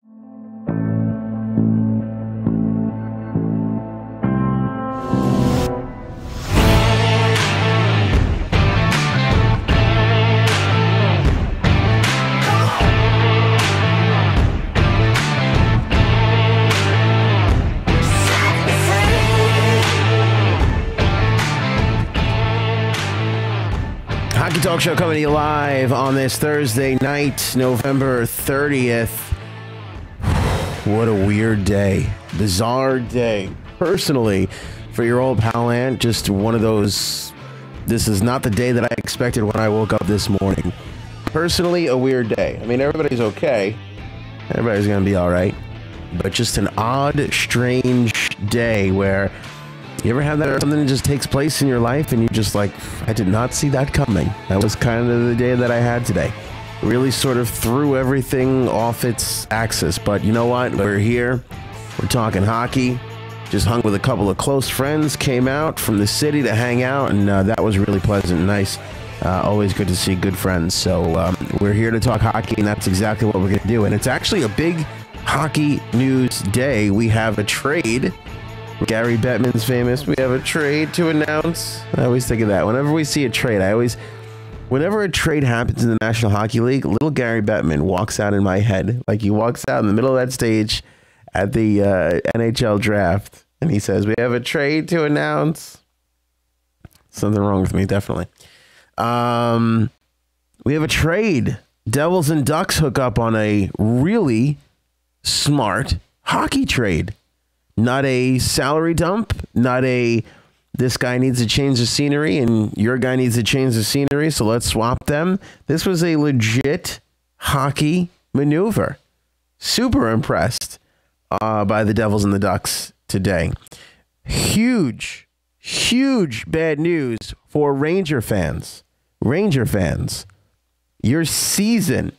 Hockey Talk Show coming to you live on this Thursday night, November 30th. What a weird day. Bizarre day. Personally, for your old pal Ant, just one of those, this is not the day that I expected when I woke up this morning. Personally, a weird day. I mean, everybody's okay. Everybody's going to be all right. But just an odd, strange day where you ever have that or something that just takes place in your life and you're just like, I did not see that coming. That was kind of the day that I had today. Really sort of threw everything off its axis. But you know what? We're here. We're talking hockey. Just hung with a couple of close friends. Came out from the city to hang out. And that was really pleasant and nice. Always good to see good friends. So we're here to talk hockey. And that's exactly what we're going to do. And it's actually a big hockey news day. We have a trade. Gary Bettman's famous. We have a trade to announce. I always think of that. Whenever we see a trade, whenever a trade happens in the National Hockey League, little Gary Bettman walks out in my head. Like he walks out in the middle of that stage at the NHL draft. And he says, we have a trade to announce. Something wrong with me, definitely. We have a trade. Devils and Ducks hook up on a really smart hockey trade. Not a salary dump, not a this guy needs to change the scenery and your guy needs to change the scenery, so let's swap them. This was a legit hockey maneuver. Super impressed by the Devils and the Ducks today. Huge, huge bad news for Ranger fans. Ranger fans, your season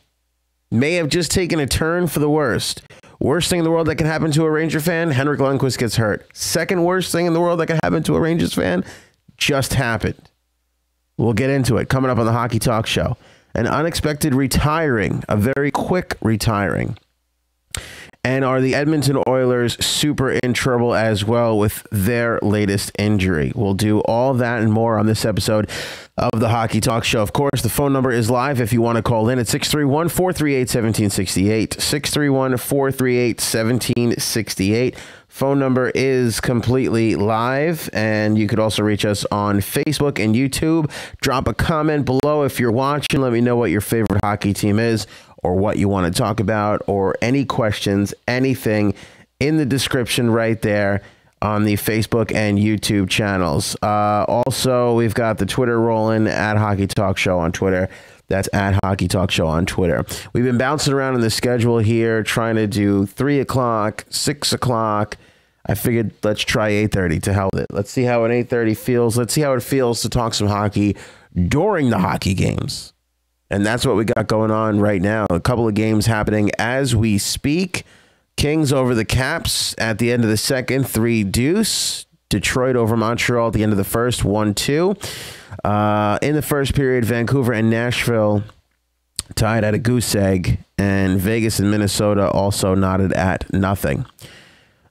may have just taken a turn for the worst. Worst thing in the world that can happen to a Ranger fan, Henrik Lundqvist gets hurt. Second worst thing in the world that can happen to a Rangers fan just happened. We'll get into it. Coming up on the Hockey Talk Show. An unexpected retiring, a very quick retiring. And are the Edmonton Oilers super in trouble as well with their latest injury? We'll do all that and more on this episode of the Hockey Talk Show. Of course, the phone number is live if you want to call in at 631-438-1768. 631-438-1768. Phone number is completely live, and you could also reach us on Facebook and YouTube. Drop a comment below if you're watching. Let me know what your favorite hockey team is, or what you want to talk about, or any questions, anything in the description right there on the Facebook and YouTube channels. Also, we've got the Twitter rolling at Hockey Talk Show on Twitter. That's at Hockey Talk Show on Twitter. We've been bouncing around in the schedule here, trying to do 3 o'clock, 6 o'clock. I figured let's try 8:30 to hell with it. Let's see how an 8:30 feels. Let's see how it feels to talk some hockey during the hockey games. And that's what we got going on right now. A couple of games happening as we speak. Kings over the Caps at the end of the second, 3-2. Detroit over Montreal at the end of the first, 1-2. In the first period, Vancouver and Nashville tied at a goose egg. And Vegas and Minnesota also knotted at nothing.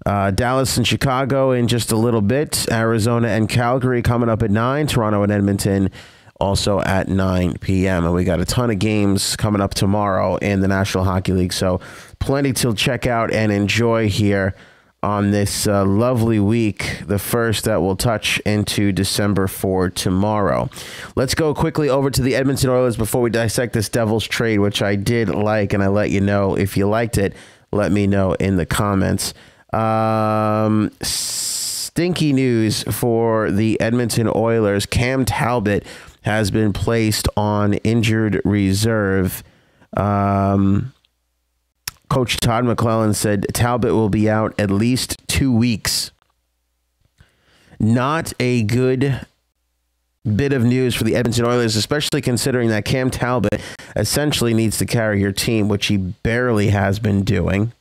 Dallas and Chicago in just a little bit. Arizona and Calgary coming up at 9. Toronto and Edmonton also at 9 p.m. And we got a ton of games coming up tomorrow in the National Hockey League. So plenty to check out and enjoy here on this lovely week, the first that will touch into December for tomorrow. Let's go quickly over to the Edmonton Oilers before we dissect this Devils trade, which I did like, and I let you know. If you liked it, let me know in the comments. Stinky news for the Edmonton Oilers. Cam Talbot has been placed on injured reserve. Coach Todd McClellan said Talbot will be out at least 2 weeks. Not a good bit of news for the Edmonton Oilers, especially considering that Cam Talbot essentially needs to carry your team, which he barely has been doing.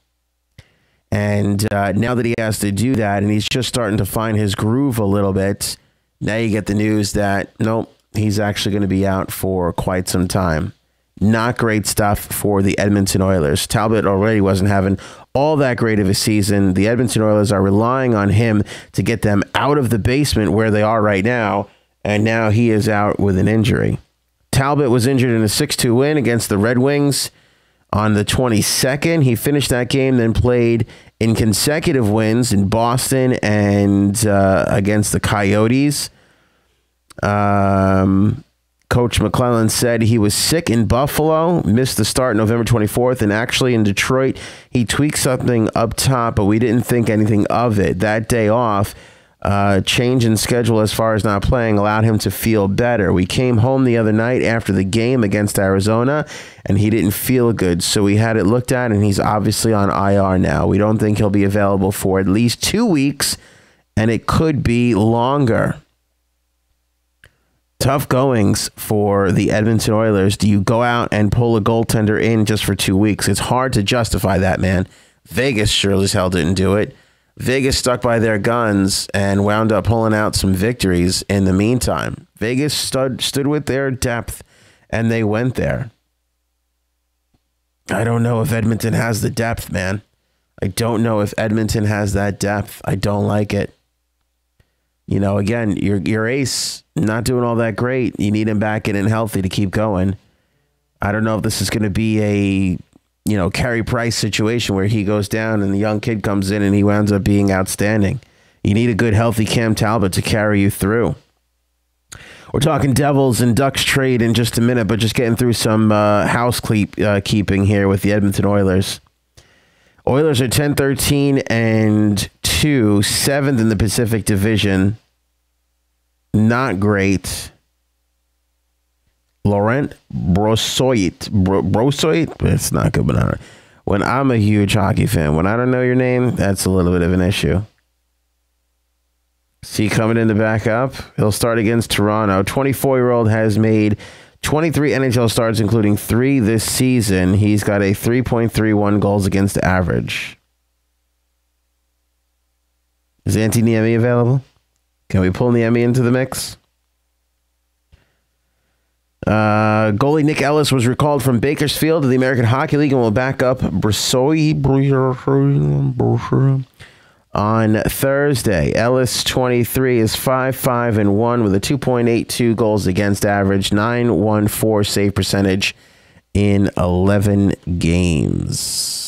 And now that he has to do that, and he's just starting to find his groove a little bit, now you get the news that, nope, he's actually going to be out for quite some time. Not great stuff for the Edmonton Oilers. Talbot already wasn't having all that great of a season. The Edmonton Oilers are relying on him to get them out of the basement where they are right now, and now he is out with an injury. Talbot was injured in a 6-2 win against the Red Wings on the 22nd. He finished that game, then played in consecutive wins in Boston and against the Coyotes. Coach McClellan said he was sick in Buffalo, missed the start November 24th, and actually in Detroit, he tweaked something up top, but we didn't think anything of it. That day off, change in schedule as far as not playing allowed him to feel better. We came home the other night after the game against Arizona, and he didn't feel good, so we had it looked at, and he's obviously on IR now. We don't think he'll be available for at least 2 weeks, and it could be longer. Tough goings for the Edmonton Oilers. Do you go out and pull a goaltender in just for 2 weeks? It's hard to justify that, man. Vegas sure as hell didn't do it. Vegas stuck by their guns and wound up pulling out some victories in the meantime. Vegas stood with their depth, and they went there. I don't know if Edmonton has the depth, man. I don't know if Edmonton has that depth. I don't like it. You know, again, your ace not doing all that great. You need him back in and healthy to keep going. I don't know if this is going to be a, Carey Price situation where he goes down and the young kid comes in and he winds up being outstanding. You need a good, healthy Cam Talbot to carry you through. We're talking Devils and Ducks trade in just a minute, but just getting through some housekeeping here with the Edmonton Oilers. Oilers are 10-13-2, 7th in the Pacific Division. Not great. Laurent Brossoit. It's not good, but when I'm a huge hockey fan, when I don't know your name, that's a little bit of an issue. See, coming in to back up, he'll start against Toronto. 24-year-old has made 23 NHL starts, including 3 this season. He's got a 3.31 goals against average. Is Antti Niemi available? Can we pull Niemi into the mix? Goalie Nick Ellis was recalled from Bakersfield to the American Hockey League and will back up Brossoit on Thursday. Ellis, 23, is 5-5-1 with a 2.82 goals against average, 9.14 save percentage in 11 games.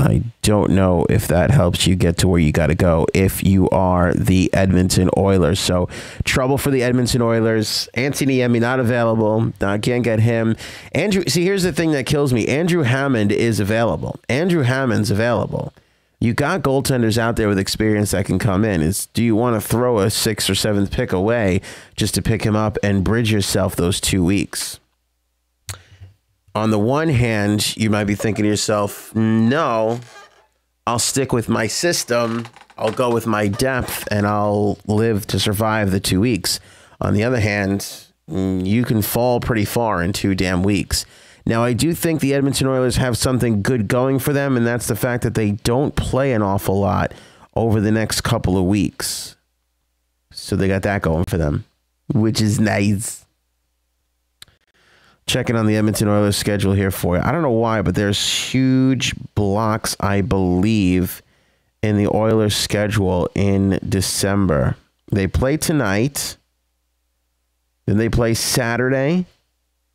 I don't know if that helps you get to where you got to go if you are the Edmonton Oilers. So trouble for the Edmonton Oilers. Antti Niemi not available. Can't get him. Andrew, see, here's the thing that kills me. Andrew Hammond is available. Andrew Hammond's available. You got goaltenders out there with experience that can come in. Do you want to throw a 6th or 7th pick away just to pick him up and bridge yourself those 2 weeks? On the one hand, you might be thinking to yourself, no, I'll stick with my system. I'll go with my depth and I'll live to survive the 2 weeks. On the other hand, you can fall pretty far in 2 damn weeks. Now, I do think the Edmonton Oilers have something good going for them, and that's the fact that they don't play an awful lot over the next couple of weeks. So they got that going for them, which is nice. Checking on the Edmonton Oilers schedule here for you. I don't know why, but there's huge blocks, I believe, in the Oilers schedule in December. They play tonight. Then they play Saturday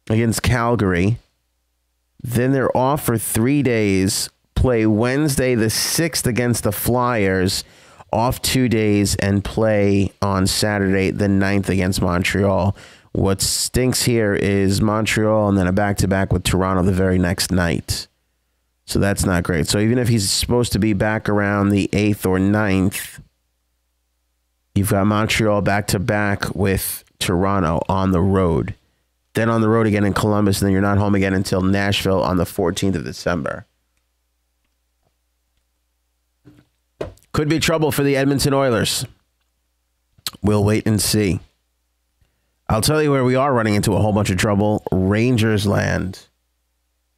against Calgary. Then they're off for 3 days, play Wednesday the 6th against the Flyers, off 2 days, and play on Saturday the 9th against Montreal. What stinks here is Montreal and then a back-to-back with Toronto the very next night. So that's not great. So even if he's supposed to be back around the 8th or 9th, you've got Montreal back-to-back with Toronto on the road. Then on the road again in Columbus, and then you're not home again until Nashville on the 14th of December. Could be trouble for the Edmonton Oilers. We'll wait and see. I'll tell you where we are running into a whole bunch of trouble. Rangers land.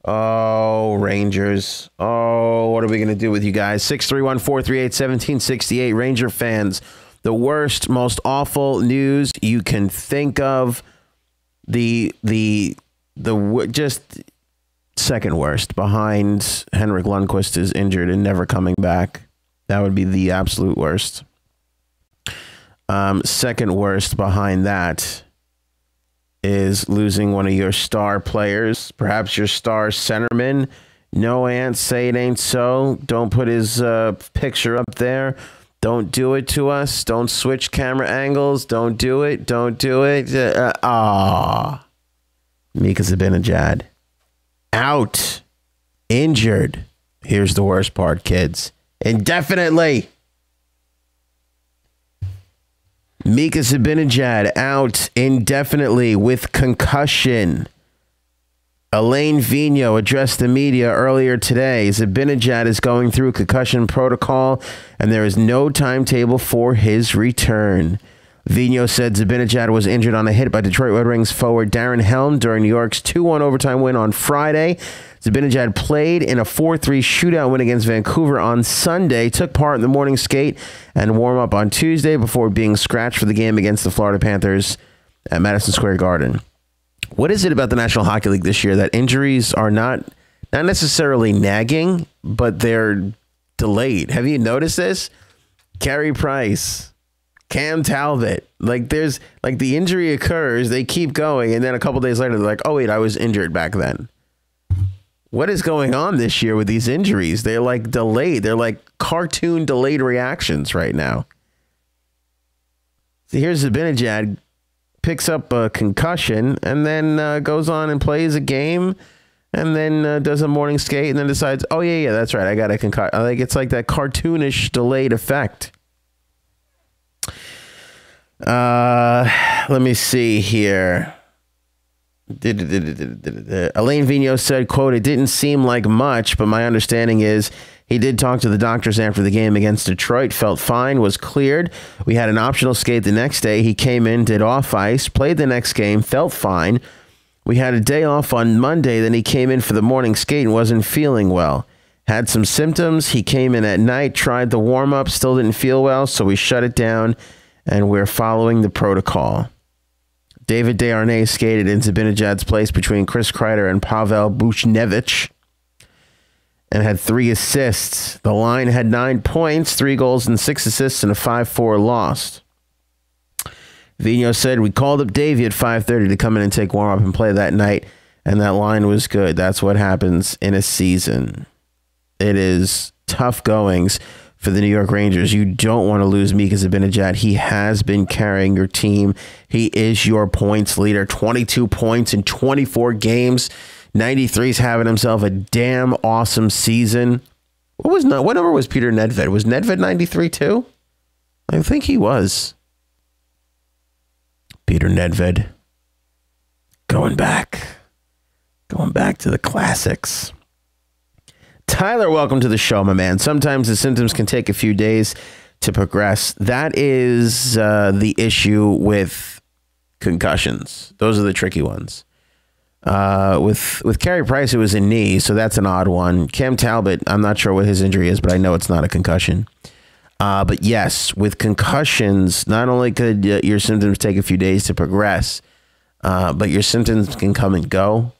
Oh, Rangers. Oh, what are we going to do with you guys? 631-438-1768. Ranger fans, the worst, most awful news you can think of. Just Second worst, behind Henrik Lundqvist is injured and never coming back. That would be the absolute worst. Second worst behind that is losing one of your star players, perhaps your star centerman. No, Ant, say it ain't so. Don't put his picture up there. Don't do it to us. Don't switch camera angles. Don't do it. Don't do it. Mika Zibanejad. Out. Injured. Here's the worst part, kids. Indefinitely. Mika Zibanejad out indefinitely with concussion. Alain Vigneault addressed the media earlier today. Zibanejad is going through concussion protocol, and there is no timetable for his return. Vigneault said Zibanejad was injured on a hit by Detroit Red Wings forward Darren Helm during New York's 2-1 overtime win on Friday. Zibanejad played in a 4-3 shootout win against Vancouver on Sunday, took part in the morning skate and warm-up on Tuesday before being scratched for the game against the Florida Panthers at Madison Square Garden. What is it about the National Hockey League this year that injuries are not necessarily nagging, but they're delayed? Have you noticed this? Carey Price, Cam Talbot, there's the injury occurs, they keep going, and then a couple days later they're like, oh wait, I was injured back then. What is going on this year with these injuries? They're delayed. They're like cartoon delayed reactions right now. See, here's Zibanejad, picks up a concussion and then goes on and plays a game and then does a morning skate and then decides, oh yeah, that's right, I got a concussion. It's like that cartoonish delayed effect. Let me see here. Alain Vigneault said, quote, it didn't seem like much, but my understanding is he did talk to the doctors after the game against Detroit, felt fine, was cleared. We had an optional skate the next day. He came in, did off ice, played the next game, felt fine. We had a day off on Monday. Then he came in for the morning skate and wasn't feeling well. Had some symptoms. He came in at night, tried the warm up, still didn't feel well. So we shut it down and we're following the protocol. David Desharnais skated in Zibanejad's place between Chris Kreider and Pavel Buchnevich and had 3 assists. The line had 9 points, 3 goals and 6 assists in a 5-4 loss. Vigneault said, we called up Davey at 5:30 to come in and take warm-up and play that night, and that line was good. That's what happens in a season. It is tough goings for the New York Rangers. You don't want to lose Mika Zibanejad. He has been carrying your team. He is your points leader. 22 points in 24 games. 93's having himself a damn awesome season. What number was Peter Nedved? Was Nedved 93 too? I think he was. Peter Nedved. Going back to the classics. Tyler, welcome to the show, my man. Sometimes the symptoms can take a few days to progress. That is the issue with concussions. Those are the tricky ones. With Carey Price, it was a knee, so that's an odd one. Cam Talbot, I'm not sure what his injury is, but I know it's not a concussion. But yes, with concussions, not only could your symptoms take a few days to progress, but your symptoms can come and go.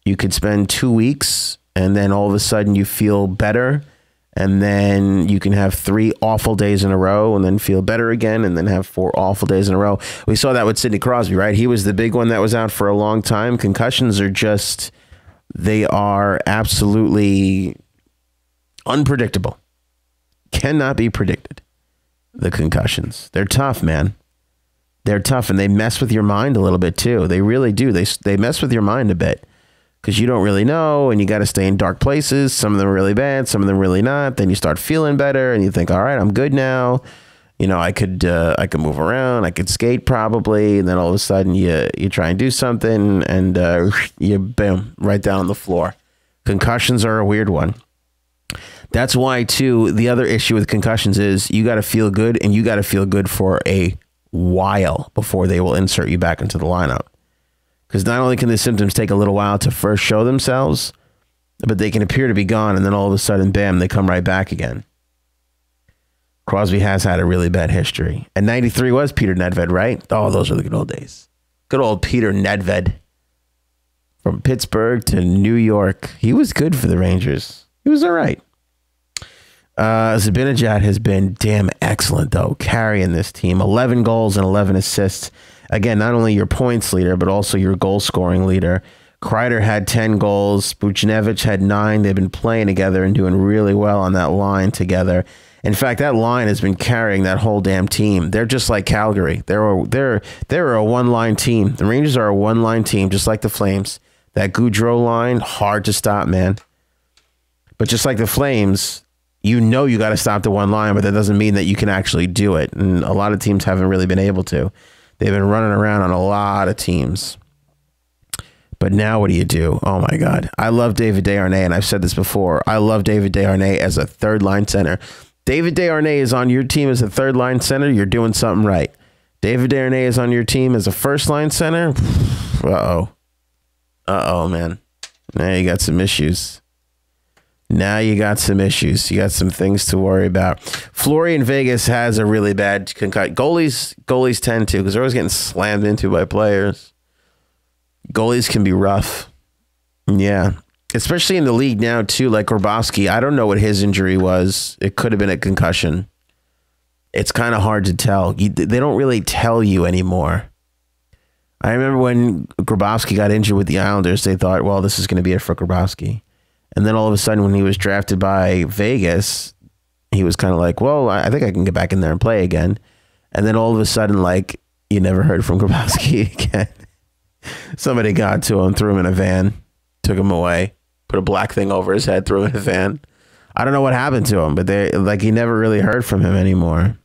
You could spend 2 weeks and then all of a sudden you feel better, and then you can have 3 awful days in a row and then feel better again and then have 4 awful days in a row. We saw that with Sidney Crosby, right? He was the big one that was out for a long time. Concussions are just, they are absolutely unpredictable. Cannot be predicted. The concussions. They're tough, man. They're tough, and they mess with your mind a little bit too. They really do. They mess with your mind a bit, because you don't really know, and you got to stay in dark places. Some of them are really bad, some of them really not. Then you start feeling better, and you think, all right, I'm good now. You know, I could move around, I could skate probably, and then all of a sudden you try and do something, and you boom, right down on the floor. Concussions are a weird one. That's why, too, the other issue with concussions is you got to feel good, and you got to feel good for a while before they will insert you back into the lineup. Because not only can the symptoms take a little while to first show themselves, but they can appear to be gone, and then all of a sudden, bam, they come right back again. Crosby has had a really bad history. And 93 was Peter Nedved, right? Oh, those are the good old days. Good old Peter Nedved. From Pittsburgh to New York. He was good for the Rangers. He was all right. Zibanejad has been damn excellent, though, carrying this team. 11 goals and 11 assists. Again, not only your points leader, but also your goal-scoring leader. Kreider had 10 goals. Buchnevich had 9. They've been playing together and doing really well on that line together. In fact, that line has been carrying that whole damn team. They're just like Calgary. They're a one-line team. The Rangers are a one-line team, just like the Flames. That Gaudreau line, hard to stop, man. But just like the Flames, you got to stop the one line, but that doesn't mean that you can actually do it. And a lot of teams haven't really been able to. They've been running around on a lot of teams. But now what do you do? Oh, my God. I love David Desharnais, and I've said this before. I love David Desharnais as a third-line center. David Desharnais is on your team as a third-line center. You're doing something right. David Desharnais is on your team as a first-line center. Uh-oh. Uh-oh, man. Now you got some issues. You got some things to worry about. Fleury in Vegas has a really bad concussion. Goalies tend to, because they're always getting slammed into by players. Goalies can be rough. Yeah. Especially in the league now, too, like Grabowski. I don't know what his injury was. It could have been a concussion. It's kind of hard to tell. They don't really tell you anymore. I remember when Grabowski got injured with the Islanders, they thought, well, this is going to be it for Grabowski. And then all of a sudden, when he was drafted by Vegas, he was kind of like, well, I think I can get back in there and play again. And then all of a sudden, like, you never heard from Grabowski again. Somebody got to him, threw him in a van, took him away, put a black thing over his head, threw him in a van. I don't know what happened to him, but you never really heard from him anymore.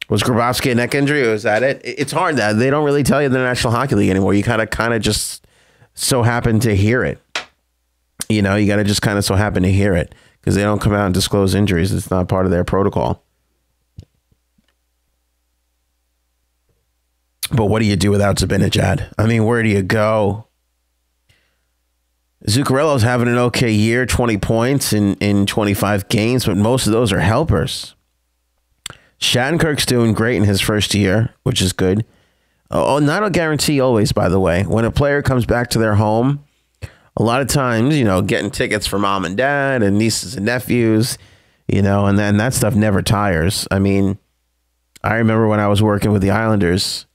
Was Grabowski a neck injury, or was that it? It's hard that they don't really tell you in the National Hockey League anymore. You kind of just so happen to hear it. You got to just kind of so happen to hear it because they don't come out and disclose injuries. It's not part of their protocol. But what do you do without Zibanejad? I mean, where do you go? Zuccarello's having an okay year, 20 points in 25 games, but most of those are helpers. Shattenkirk's doing great in his first year, which is good. Oh, not a guarantee always, by the way. When a player comes back to their home, a lot of times, getting tickets for mom and dad and nieces and nephews, and then that stuff never tires. I mean, I remember when I was working with the Islanders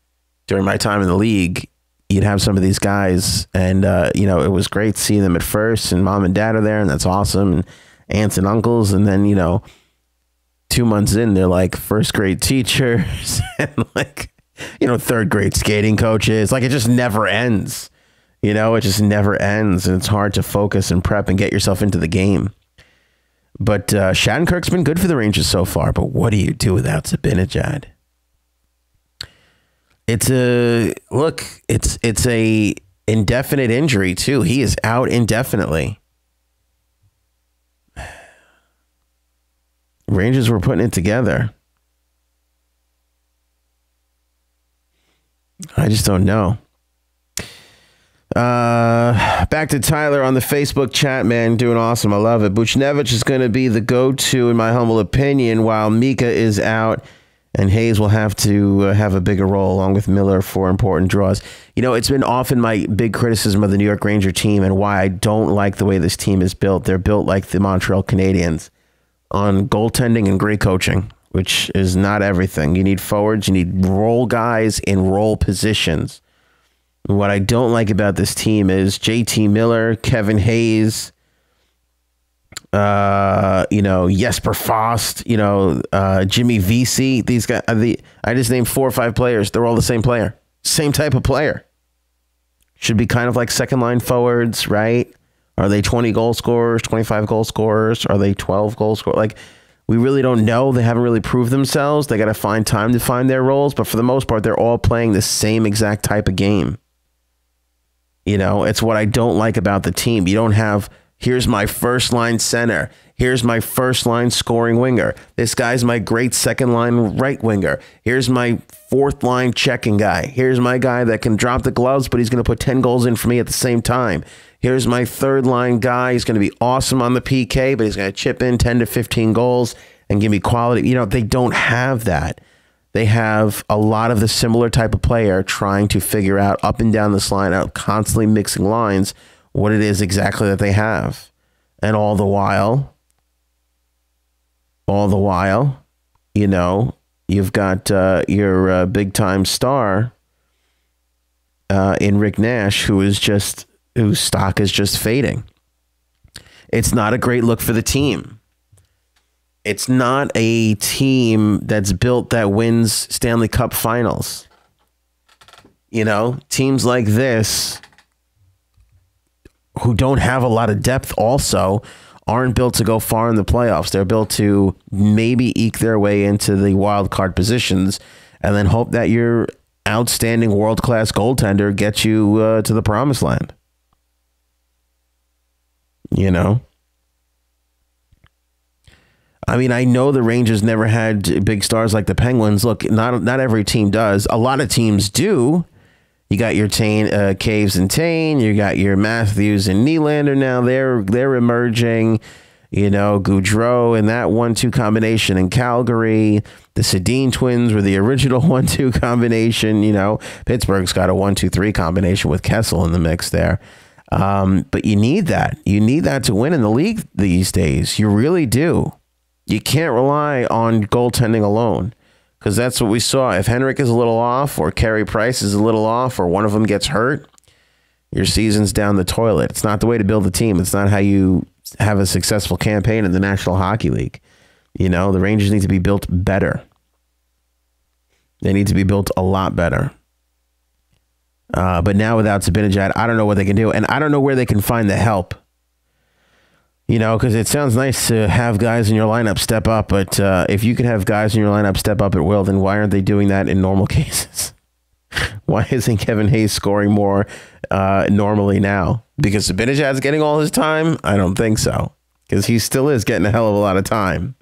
during my time in the league, you'd have some of these guys and, it was great seeing them at first and mom and dad are there and that's awesome. And aunts and uncles. And then, 2 months in, they're like first grade teachers and third grade skating coaches. Like it just never ends. It just never ends. And it's hard to focus and prep and get yourself into the game. But Shattenkirk's been good for the Rangers so far. But what do you do without Zibanejad? It's a indefinite injury too. He is out indefinitely. Rangers were putting it together. I just don't know. Back to Tyler on the Facebook chat, man. Doing awesome. I love it. Buchnevich is going to be the go-to, in my humble opinion, while Mika is out. And Hayes will have to have a bigger role along with Miller for important draws. It's been often my big criticism of the New York Ranger team and why I don't like the way this team is built. They're built like the Montreal Canadiens on goaltending and great coaching, which is not everything. You need forwards. You need role guys in role positions. What I don't like about this team is JT Miller, Kevin Hayes, Jesper Fast, Jimmy Vesey. These guys, I just named 4 or 5 players. They're all the same player, same type of player. Should be kind of like second line forwards, right? Are they 20 goal scorers, 25 goal scorers? Are they 12 goal scorers? Like, we really don't know. They haven't really proved themselves. They got to find time to find their roles. But for the most part, they're all playing the same exact type of game. It's what I don't like about the team. You don't have, here's my first line center. Here's my first line scoring winger. This guy's my great second line right winger. Here's my fourth line checking guy. Here's my guy that can drop the gloves, but he's going to put 10 goals in for me at the same time. Here's my third line guy. He's going to be awesome on the PK, but he's going to chip in 10 to 15 goals and give me quality. They don't have that. They have a lot of the similar type of player trying to figure out up and down this line, out constantly mixing lines, what it is exactly that they have. And all the while, you know, you've got your big time star in Rick Nash, whose stock is just fading. It's not a great look for the team. It's not a team that's built that wins Stanley Cup finals. You know, teams like this, who don't have a lot of depth also, aren't built to go far in the playoffs. They're built to maybe eke their way into the wild card positions and then hope that your outstanding world-class goaltender gets you to the promised land. You know? I mean, I know the Rangers never had big stars like the Penguins. Look, not every team does. A lot of teams do. You got your Caves and Tane. You got your Matthews and Nylander now. They're emerging. You know, Gaudreau and that 1-2 combination in Calgary. The Sedin twins were the original 1-2 combination. You know, Pittsburgh's got a 1-2-3 combination with Kessel in the mix there. But you need that. You need that to win in the league these days. You really do. You can't rely on goaltending alone, because that's what we saw. If Henrik is a little off, or Carey Price is a little off, or one of them gets hurt, your season's down the toilet. It's not the way to build a team. It's not how you have a successful campaign in the National Hockey League. You know, the Rangers need to be built better. They need to be built a lot better. But now without Zibanejad, I don't know what they can do. And I don't know where they can find the help. You know, because it sounds nice to have guys in your lineup step up. But if you could have guys in your lineup step up at will, then why aren't they doing that in normal cases? Why isn't Kevin Hayes scoring more normally now? Because Zibanejad's getting all his time? I don't think so. Because he still is getting a hell of a lot of time.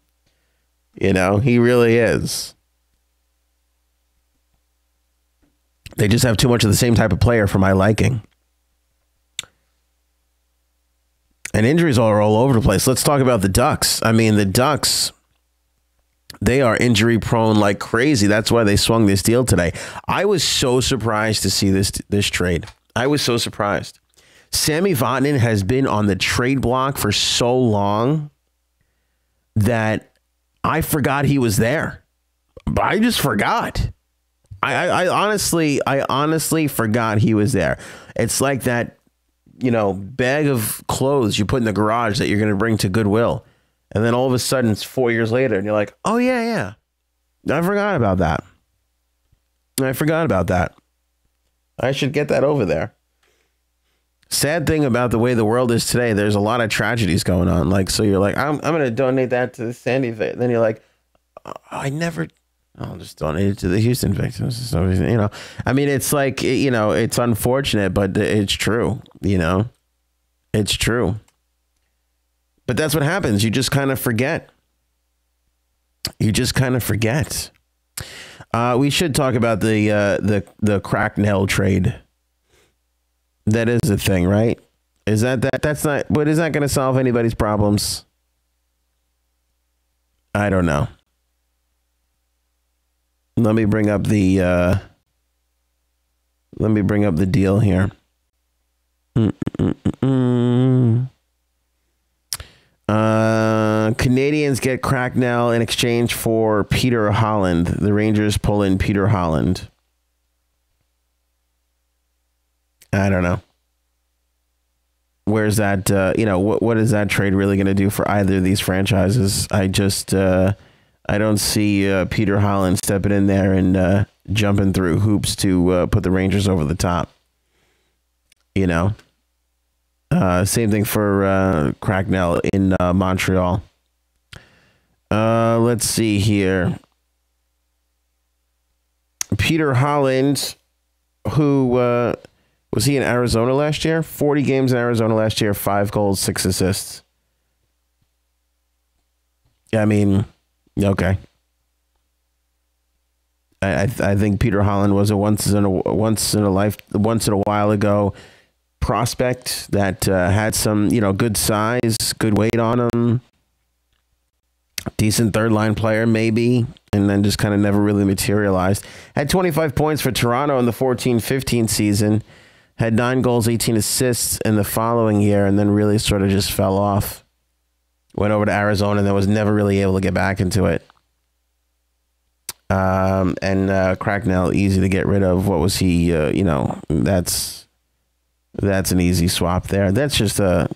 You know, he really is. They just have too much of the same type of player for my liking. And injuries are all over the place. Let's talk about the Ducks. I mean, the Ducks, they are injury prone like crazy. That's why they swung this deal today. I was so surprised to see this trade. I was so surprised. Sami Vatanen has been on the trade block for so long that I forgot he was there. I just forgot. I honestly forgot he was there. It's like that, you know, bag of clothes you put in the garage that you're going to bring to Goodwill. And then all of a sudden it's 4 years later and you're like, oh, yeah. I forgot about that. I should get that over there. Sad thing about the way the world is today, there's a lot of tragedies going on. Like, so you're like, I'm going to donate that to the Sandy victims. Then you're like, I'll just donate it to the Houston victims. So, you know, I mean, it's like, you know, it's unfortunate, but it's true, you know, it's true. But that's what happens. You just kind of forget. We should talk about the Cracknell trade. That is a thing, right? That's not, but is that going to solve anybody's problems? I don't know. Let me bring up the deal here. Canadians get Cracknell in exchange for Peter Holland. The Rangers pull in Peter Holland. I don't know. Where's that? What is that trade really going to do for either of these franchises? I don't see Peter Holland stepping in there and jumping through hoops to put the Rangers over the top. You know, same thing for Cracknell in Montreal. Let's see here. Peter Holland, who was he in Arizona last year? 40 games in Arizona last year, 5 goals, 6 assists. I mean, okay. I think Peter Holland was a once in a while ago prospect that had some, you know, good size, good weight on him. Decent third line player, maybe, and then just kind of never really materialized. Had 25 points for Toronto in the 14-15 season. Had 9 goals, 18 assists in the following year, and then really sort of just fell off. Went over to Arizona and then was never really able to get back into it. Cracknell, easy to get rid of. What was he? That's an easy swap there. That's just a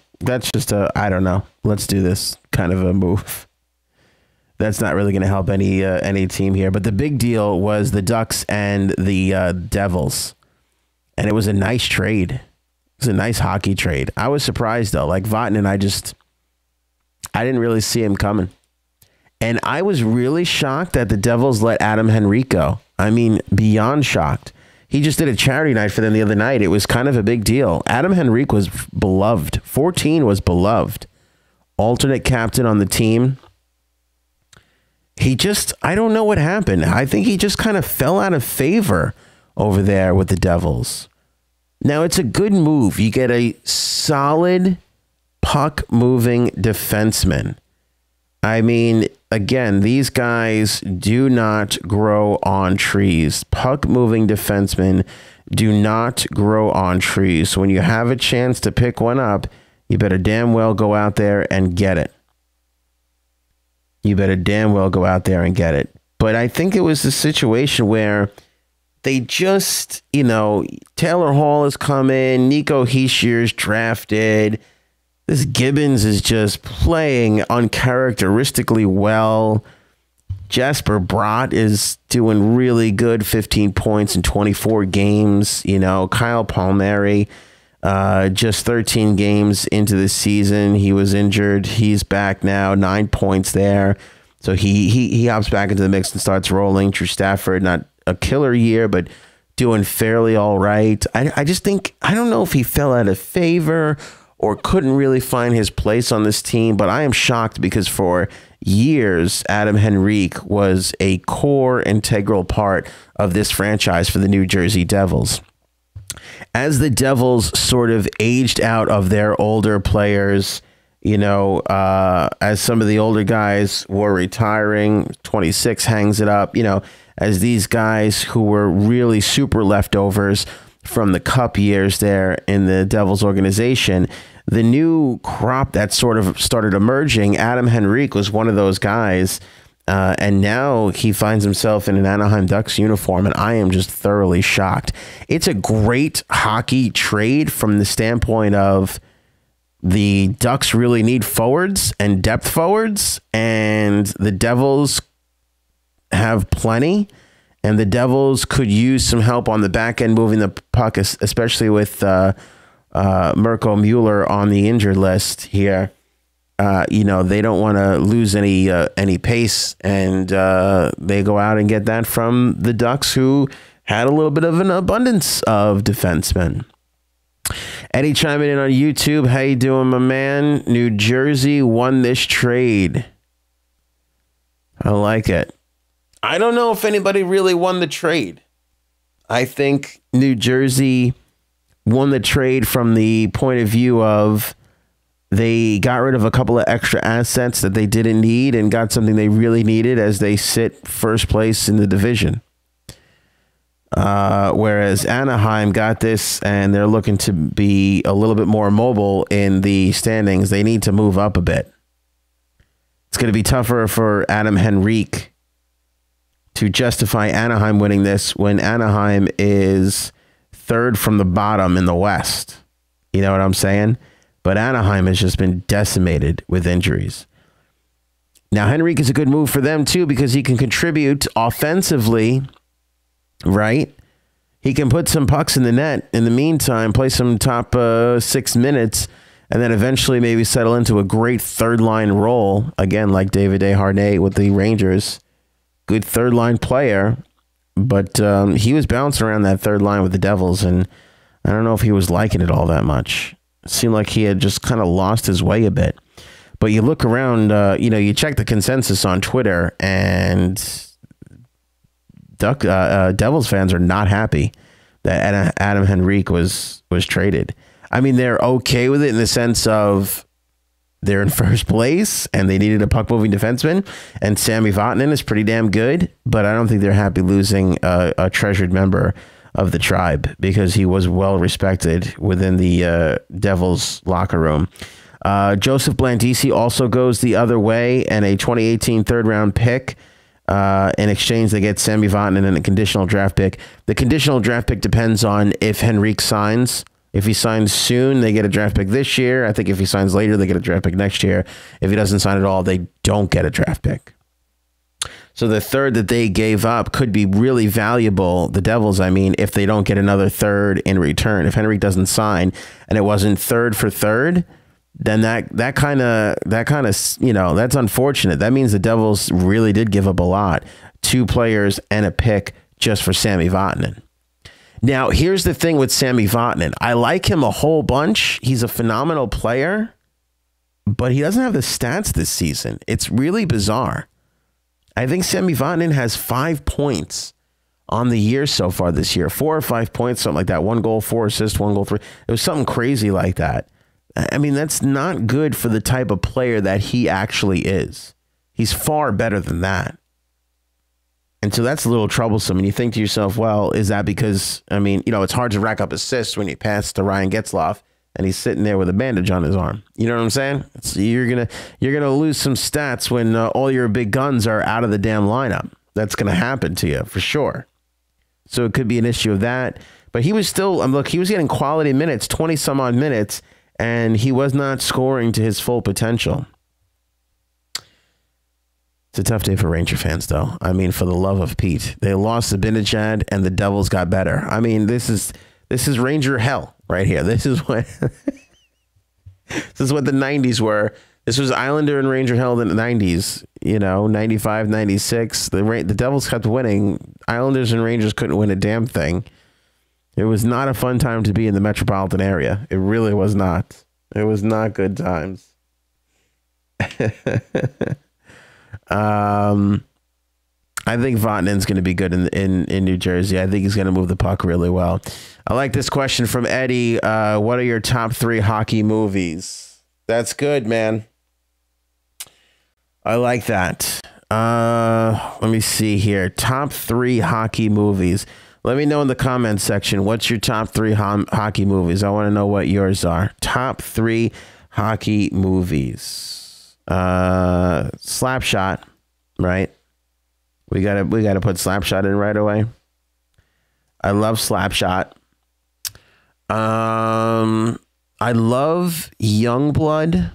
I don't know. Let's do this kind of a move. That's not really going to help any team here. But the big deal was the Ducks and the Devils. And it was a nice trade. It was a nice hockey trade. I was surprised, though. Like Vatanen, I didn't really see him coming. And I was really shocked that the Devils let Adam Henrique go. I mean, beyond shocked. He just did a charity night for them the other night. It was kind of a big deal. Adam Henrique was beloved. 14 was beloved. Alternate captain on the team. I don't know what happened. I think he just kind of fell out of favor over there with the Devils. Now, it's a good move. You get a solid puck-moving defenseman. I mean, again, these guys do not grow on trees. Puck-moving defensemen do not grow on trees. So when you have a chance to pick one up, you better damn well go out there and get it. You better damn well go out there and get it. But I think it was a situation where they just, Taylor Hall has come in, Nico Hischier's drafted. This Gibbons is just playing uncharacteristically well. Jasper Bratt is doing really good, 15 points in 24 games. Kyle Palmieri, just 13 games into the season. He was injured. He's back now, 9 points there. So he hops back into the mix and starts rolling. Drew Stafford, not a killer year, but doing fairly all right. I just think, I don't know if he fell out of favor or couldn't really find his place on this team, but I am shocked because for years, Adam Henrique was a core integral part of this franchise for the New Jersey Devils. As the Devils sort of aged out of their older players, as some of the older guys were retiring, 26 hangs it up, as these guys who were really super leftovers from the Cup years there in the Devils organization, the new crop that sort of started emerging, Adam Henrique was one of those guys. And now he finds himself in an Anaheim Ducks uniform, and I am just thoroughly shocked. It's a great hockey trade from the standpoint of the Ducks really need forwards and depth forwards, and the Devils have plenty, and the Devils could use some help on the back end moving the puck, especially with Mirko Mueller on the injured list here. They don't want to lose any pace, and they go out and get that from the Ducks, who had a little bit of an abundance of defensemen. Eddie chiming in on YouTube. How you doing, my man? New Jersey won this trade. I like it. I don't know if anybody really won the trade. I think New Jersey won the trade from the point of view of they got rid of a couple of extra assets that they didn't need and got something they really needed as they sit first place in the division. Whereas Anaheim got this and they're looking to be a little bit more mobile in the standings. They need to move up a bit. It's going to be tougher for Adam Henrique to justify Anaheim winning this when Anaheim is third from the bottom in the West. You know what I'm saying? But Anaheim has just been decimated with injuries. Now, Henrique is a good move for them, too, because he can contribute offensively, right? He can put some pucks in the net in the meantime, play some top 6 minutes, and then eventually maybe settle into a great third-line role, again, like David Desharnais with the Rangers. Good third-line player, but he was bouncing around that third line with the Devils, and I don't know if he was liking it all that much. It seemed like he had just kind of lost his way a bit. But you look around, you check the consensus on Twitter, and Devils fans are not happy that Adam Henrique was traded. I mean, they're okay with it in the sense of they're in first place and they needed a puck moving defenseman, and Sami Vatanen is pretty damn good, but I don't think they're happy losing a treasured member of the tribe because he was well respected within the Devils locker room. Joseph Blandisi also goes the other way, and a 2018 third round pick. In exchange, they get Sami Vatanen and a conditional draft pick. The conditional draft pick depends on if Henrique signs. If he signs soon, they get a draft pick this year. I think if he signs later, they get a draft pick next year. If he doesn't sign at all, they don't get a draft pick. So the third that they gave up could be really valuable, the Devils, I mean, if they don't get another third in return. If Henrique doesn't sign and it wasn't third for third, then that kind of, you know, that's unfortunate. That means the Devils really did give up a lot. 2 players and a pick just for Sami Vatanen. Now, here's the thing with Sami Vatanen. I like him a whole bunch. He's a phenomenal player, but he doesn't have the stats this season. It's really bizarre. I think Sami Vatanen has 5 points on the year so far this year. 4 or 5 points, something like that. 1 goal, 4 assists, 1 goal, 3. It was something crazy like that. I mean, that's not good for the type of player that he actually is. He's far better than that. And so that's a little troublesome. And you think to yourself, well, is that because, I mean, you know, it's hard to rack up assists when you pass to Ryan Getzlaf and he's sitting there with a bandage on his arm. You know what I'm saying? You're gonna lose some stats when all your big guns are out of the damn lineup. That's going to happen to you for sure. So it could be an issue of that. But he was still, look, he was getting quality minutes, 20 some odd minutes, and he was not scoring to his full potential. It's a tough day for Ranger fans, though. I mean, for the love of Pete, they lost to Zibanejad, and the Devils got better. I mean, this is Ranger hell right here. This is what this is what the 90s were. This was Islander and Ranger hell in the 90s. You know, 95, 96. The Devils kept winning. Islanders and Rangers couldn't win a damn thing. It was not a fun time to be in the metropolitan area. It really was not. It was not good times. I think Vatanen's going to be good in New Jersey. I think he's going to move the puck really well. I like this question from Eddie. What are your top 3 hockey movies? That's good, man. I like that. Let me see here. Top 3 hockey movies. Let me know in the comments section. What's your top 3 hockey movies? I want to know what yours are. Top 3 hockey movies. Slapshot, right? We gotta put Slapshot in right away. I love Slapshot. I love Youngblood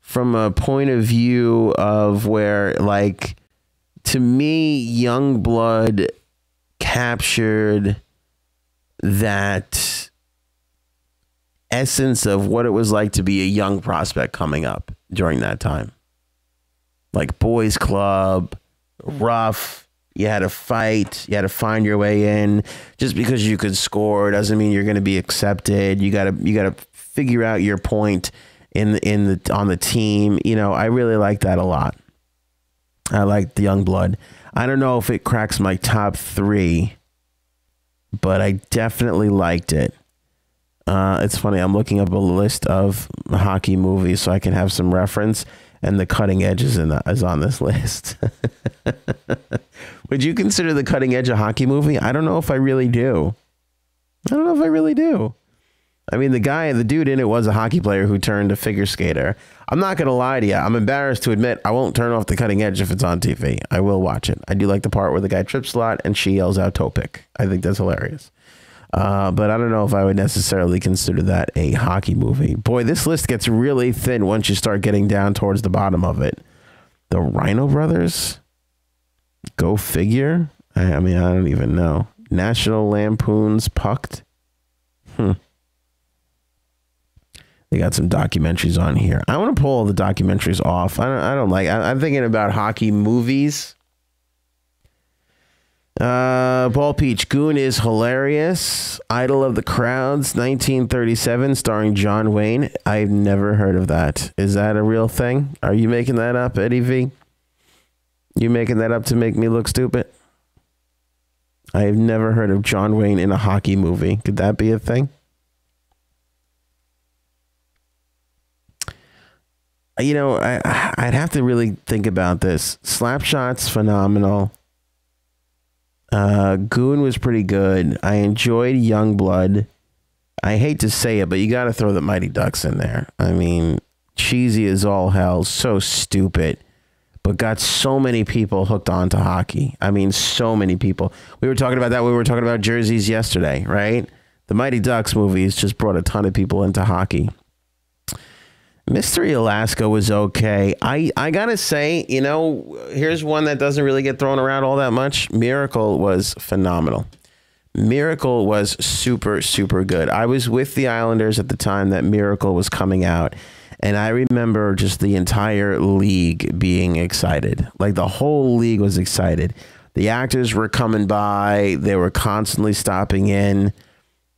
from a point of view of where, like, to me, Youngblood captured that essence of what it was like to be a young prospect coming up during that time. Like boys club, rough, you had to fight, you had to find your way in. Just because you could score doesn't mean you're going to be accepted. You got to figure out your point on the team. You know, I really like that a lot. I like the Youngblood. I don't know if it cracks my top 3, but I definitely liked it. It's funny. I'm looking up a list of hockey movies so I can have some reference, and The Cutting Edge is on this list. Would you consider The Cutting Edge a hockey movie? I don't know if I really do. I mean, the dude in it was a hockey player who turned a figure skater. I'm not going to lie to you. I'm embarrassed to admit I won't turn off The Cutting Edge if it's on TV. I will watch it. I do like the part where the guy trips a lot and she yells out Topic. I think that's hilarious. But I don't know if I would necessarily consider that a hockey movie. Boy, this list gets really thin once you start getting down towards the bottom of it. The Rhino Brothers? Go figure? I mean, I don't even know. National Lampoon's Pucked? They got some documentaries on here. I want to pull all the documentaries off. I'm thinking about hockey movies. Paul Peach, Goon is hilarious. Idol of the Crowds, 1937, starring John Wayne. I've never heard of that. Is that a real thing? Are you making that up, Eddie V? You making that up to make me look stupid? I have never heard of John Wayne in a hockey movie. Could that be a thing? I'd have to really think about this. Slapshot's phenomenal. Goon was pretty good. I enjoyed Youngblood. I hate to say it, but you got to throw the Mighty Ducks in there. I mean, cheesy as all hell, so stupid, but got so many people hooked onto hockey. I mean, so many people. We were talking about that when we were talking about jerseys yesterday, right? The Mighty Ducks movies just brought a ton of people into hockey. Mystery Alaska was okay. I gotta say, here's one that doesn't really get thrown around all that much. Miracle was phenomenal. Miracle was super, super good. I was with the Islanders at the time that Miracle was coming out, and I remember just the entire league being excited. Like, the whole league was excited. The actors were coming by. They were constantly stopping in.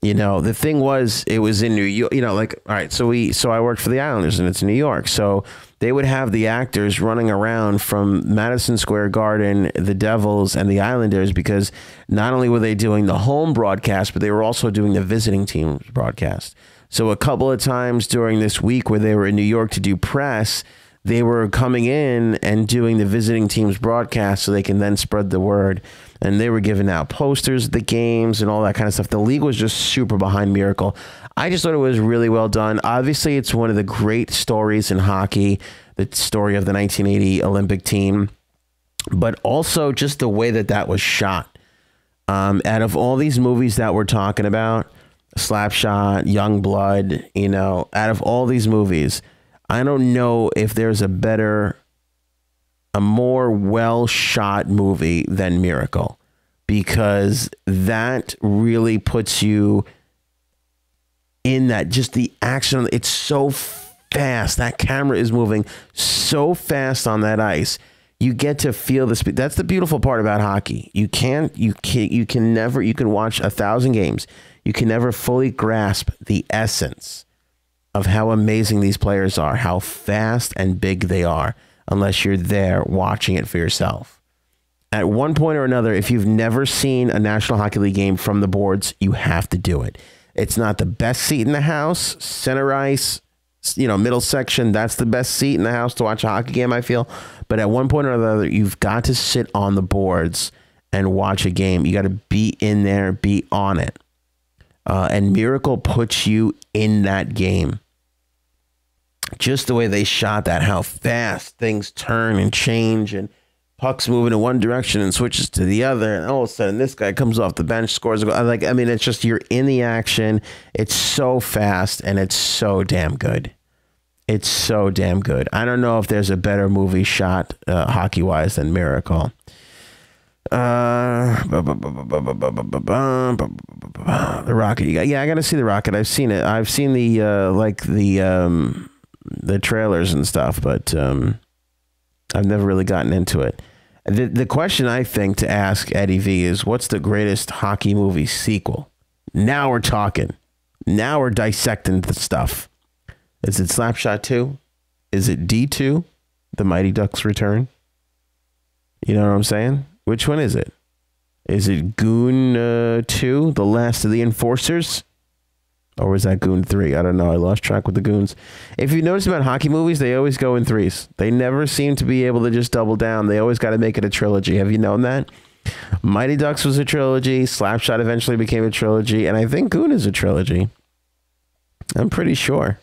The thing was, it was in New York, all right, so I worked for the Islanders, and it's New York. So they would have the actors running around from Madison Square Garden, the Devils, and the Islanders, because not only were they doing the home broadcast, but they were also doing the visiting team broadcast. So a couple of times during this week where they were in New York to do press, they were coming in and doing the visiting team's broadcast so they can then spread the word. And they were giving out posters at the games and all that kind of stuff. The league was just super behind Miracle. I just thought it was really well done. Obviously, it's one of the great stories in hockey, the story of the 1980 Olympic team, but also just the way that was shot. Out of all these movies that we're talking about, Slapshot, Youngblood, out of all these movies, I don't know if there's a more well-shot movie than Miracle, because that really puts you in that, just the action. It's so fast. That camera is moving so fast on that ice. You get to feel the speed. That's the beautiful part about hockey. You can watch 1,000 games. You can never fully grasp the essence of how amazing these players are, how fast and big they are, unless you're there watching it for yourself. At one point or another, if you've never seen a National Hockey League game from the boards, you have to do it. It's not the best seat in the house, center ice, middle section. That's the best seat in the house to watch a hockey game, I feel. But at one point or another, you've got to sit on the boards and watch a game. You got to be in there, be on it. And Miracle puts you in that game. Just the way they shot that, how fast things turn and change, and pucks moving in one direction and switches to the other, and all of a sudden this guy comes off the bench, scores a goal. It's just, you're in the action. It's so fast, and it's so damn good. It's so damn good. I don't know if there's a better movie shot hockey-wise than Miracle. The Rocket. I got to see The Rocket. I've seen it. I've seen the trailers and stuff, but I've never really gotten into it. The question I think to ask Eddie V is, what's the greatest hockey movie sequel? Now we're talking. Now we're dissecting the stuff. Is it Slapshot 2? Is it D2? The Mighty Ducks Return? You know what I'm saying? Which one is it? Is it Goon 2, The Last of the Enforcers? Or was that Goon 3? I don't know. I lost track with the Goons. If you notice about hockey movies, they always go in threes. They never seem to be able to just double down. They always got to make it a trilogy. Have you known that? Mighty Ducks was a trilogy. Slapshot eventually became a trilogy. And I think Goon is a trilogy. I'm pretty sure.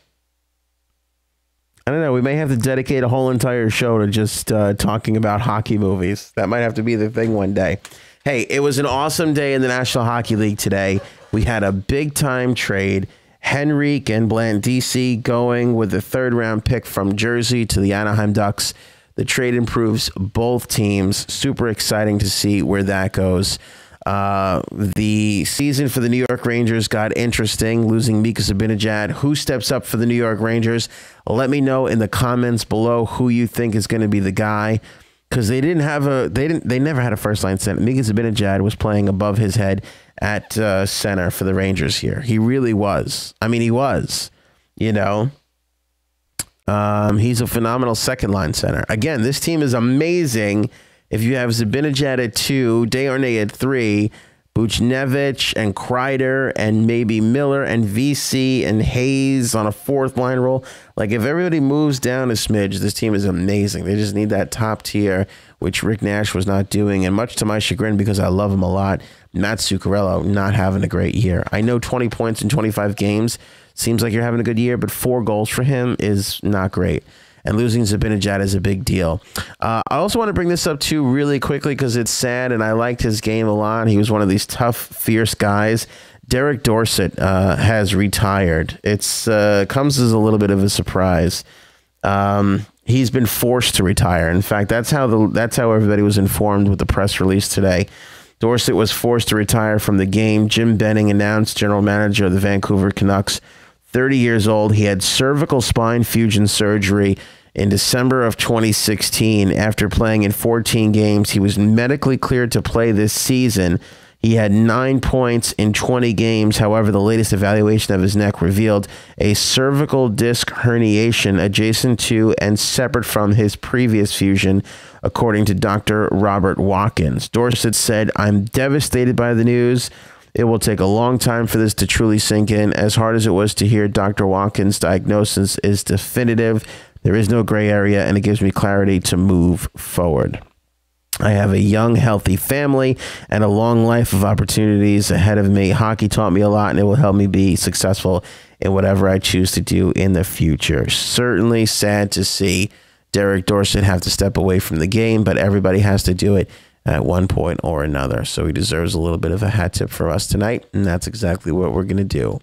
I don't know. We may have to dedicate a whole entire show to just talking about hockey movies. That might have to be the thing one day. Hey, it was an awesome day in the National Hockey League today. We had a big time trade. Henrique and Blandisi going with the third round pick from Jersey to the Anaheim Ducks. The trade improves both teams. Super exciting to see where that goes. The season for the New York Rangers got interesting, losing Mika Zibanejad. Who steps up for the New York Rangers? Let me know in the comments below who you think is going to be the guy, because they never had a first line center. Mika Zibanejad was playing above his head at center for the Rangers here. He really was. I mean, he was, he's a phenomenal second line center. Again, this team is amazing. If you have Zibanejad at 2, Desharnais at 3, Buchnevich and Kreider and maybe Miller and VC and Hayes on a fourth line role. Like, if everybody moves down a smidge, this team is amazing. They just need that top tier, which Rick Nash was not doing. And much to my chagrin, because I love him a lot, Matt Zuccarello not having a great year. I know 20 points in 25 games seems like you're having a good year, but 4 goals for him is not great. And losing Zibanejad is a big deal. I also want to bring this up too really quickly because it's sad, and I liked his game a lot. He was one of these tough, fierce guys. Derek Dorsett has retired. It's comes as a little bit of a surprise. He's been forced to retire. In fact, that's how everybody was informed with the press release today. Dorsett was forced to retire from the game. Jim Benning announced, general manager of the Vancouver Canucks. 30 years old. He had cervical spine fusion surgery in December of 2016. After playing in 14 games, he was medically cleared to play this season. He had 9 points in 20 games. However, the latest evaluation of his neck revealed a cervical disc herniation adjacent to and separate from his previous fusion, according to Dr. Robert Watkins. Dorsett said, "I'm devastated by the news. It will take a long time for this to truly sink in. As hard as it was to hear, Dr. Watkins' diagnosis is definitive. There is no gray area, and it gives me clarity to move forward. I have a young, healthy family and a long life of opportunities ahead of me. Hockey taught me a lot, and it will help me be successful in whatever I choose to do in the future." Certainly sad to see Derek Dorsett have to step away from the game, but everybody has to do it at one point or another. So he deserves a little bit of a hat tip for us tonight, and that's exactly what we're going to do.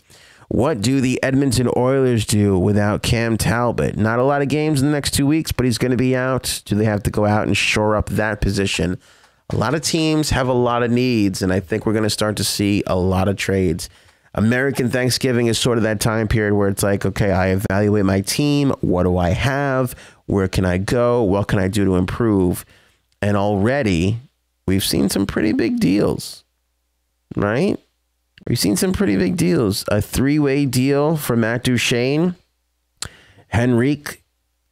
What do the Edmonton Oilers do without Cam Talbot? Not a lot of games in the next 2 weeks, but he's going to be out. Do they have to go out and shore up that position? A lot of teams have a lot of needs, and I think we're going to start to see a lot of trades. American Thanksgiving is sort of that time period where it's like, okay, I evaluate my team. What do I have? Where can I go? What can I do to improve? And already we've seen some pretty big deals, right? We've seen some pretty big deals. A 3-way deal for Matt Duchene, Henrique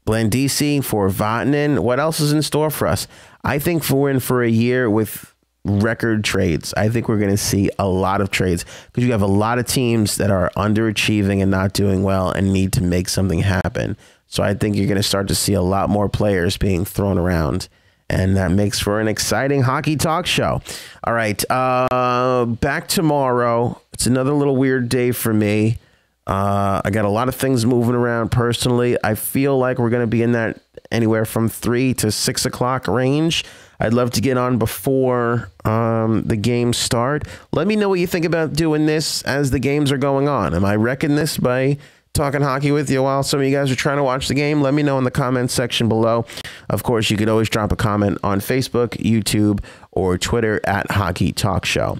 Blandisi for Vatanen. What else is in store for us? I think we're in for a year with record trades. I think we're going to see a lot of trades because you have a lot of teams that are underachieving and not doing well and need to make something happen. So I think you're going to start to see a lot more players being thrown around. And that makes for an exciting hockey talk show. All right, back tomorrow. It's another little weird day for me. I got a lot of things moving around personally. I feel like we're going to be in that anywhere from 3 to 6 o'clock range. I'd love to get on before the games start. Let me know what you think about doing this as the games are going on. Am I wrecking this by talking hockey with you while some of you guys are trying to watch the game? Let me know in the comments section below. Of course, you could always drop a comment on Facebook, YouTube, or Twitter at Hockey Talk Show.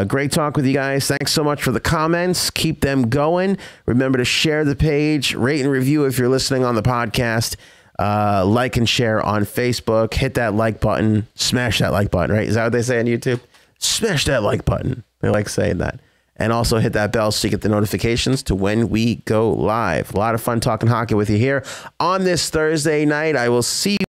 Great talk with you guys. Thanks so much for the comments. Keep them going. Remember to share the page, rate and review if you're listening on the podcast. Like and share on Facebook. Hit that like button. Smash that like button, right? Is that what they say on YouTube? Smash that like button. They like saying that. And also hit that bell so you get the notifications to when we go live. A lot of fun talking hockey with you here on this Thursday night. I will see you